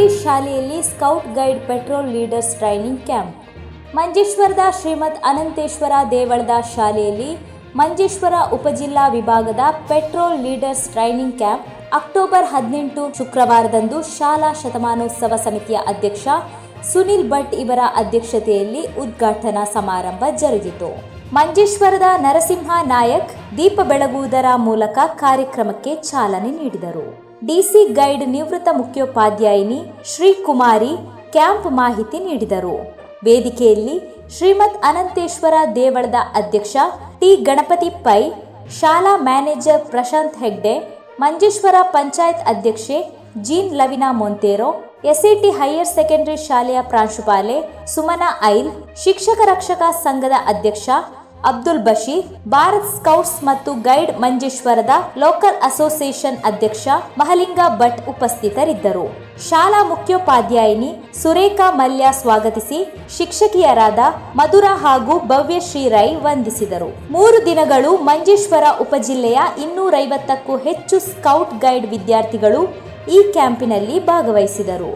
ಗಣಪತಿ ಶಾಲೆಯಲ್ಲಿ scout guide patrol leaders training camp. ಮಂಜೇಶ್ವರದ ಶ್ರೀಮದ್ ಅನಂತೇಶ್ವರ ದೇವಳದ ಶಾಲೆಯಲ್ಲಿ ಮಂಜೇಶ್ವರ ಉಪಜಿಲ್ಲಾ ವಿಭಾಗದ patrol leaders training camp October 18 ಶುಕ್ರವಾರದಂದು ಶಾಲಾ ಶತಮಾನೋತ್ಸವ ಸಮಿತಿಯ ಅಧ್ಯಕ್ಷ ಸುನಿಲ್ ಭಟ್ ಇವರ ಅಧ್ಯಕ್ಷತೆಯಲ್ಲಿ ಉದ್ಘಾಟನಾ ಸಮಾರಂಭ ಜರುಗಿತು. ಮಂಜೇಶ್ವರದ ನರಸಿಂಹ ನಾಯಕ್ ದೀಪ ಬೆಳಗುವುದರ ಮೂಲಕ ಕಾರ್ಯಕ್ರಮಕ್ಕೆ ಚಾಲನೆ ನೀಡಿದರು. ಡಿಸಿ ಗೈಡ್ ನಿವೃತ್ತ ಮುಖ್ಯೋಪಾಧ್ಯಾಯಿನಿ ಶ್ರೀಕುಮಾರಿ ಕ್ಯಾಂಪ್ ಮಾಹಿತಿ ನೀಡಿದರು. ವೇದಿಕೆಯಲ್ಲಿ ಶ್ರೀಮದ್ ಅನಂತೇಶ್ವರ ದೇವಳದ ಅಧ್ಯಕ್ಷ ಟಿ ಗಣಪತಿ ಪೈ, ಶಾಲಾ ಮ್ಯಾನೇಜರ್ ಪ್ರಶಾಂತ್ ಹೆಗ್ಡೆ, ಮಂಜೇಶ್ವರ ಪಂಚಾಯತ್ ಅಧ್ಯಕ್ಷೆ Jean Lavina Monteiro, SAT higher secondary ಶಾಲೆಯ ಪ್ರಾಂಶುಪಾಲೆ ಸುಮನಾ ಐಲ್, ಶಿಕ್ಷಕ ರಕ್ಷಕ ಸಂಘದ ಅಧ್ಯಕ್ಷ ಅಬ್ದುಲ್ ಬಶೀರ್, ಭಾರತ್ ಸ್ಕೌಟ್ಸ್ ಮತ್ತು ಗೈಡ್ ಮಂಜೇಶ್ವರದ ಲೋಕಲ್ ಅಸೋಸಿಯೇಷನ್ ಅಧ್ಯಕ್ಷ ಮಹಲಿಂಗ ಭಟ್ ಉಪಸ್ಥಿತರಿದ್ದರು. ಶಾಲಾ ಮುಖ್ಯೋಪಾಧ್ಯಾಯಿನಿ ಸುರೇಖಾ ಮಲ್ಯ ಸ್ವಾಗತಿಸಿ ಶಿಕ್ಷಕಿಯರಾದ ಮಧುರಾ ಹಾಗೂ ಭವ್ಯಶ್ರೀ ರೈ ವಂದಿಸಿದರು. 3 ದಿನಗಳು ಮಂಜೇಶ್ವರ ಉಪಜಿಲ್ಲೆಯ 250ಕ್ಕೂ ಹೆಚ್ಚು ಸ್ಕೌಟ್ ಗೈಡ್ ವಿದ್ಯಾರ್ಥಿಗಳು ಈ ಕ್ಯಾಂಪಿನಲ್ಲಿ ಭಾಗವಹಿಸಿದರು.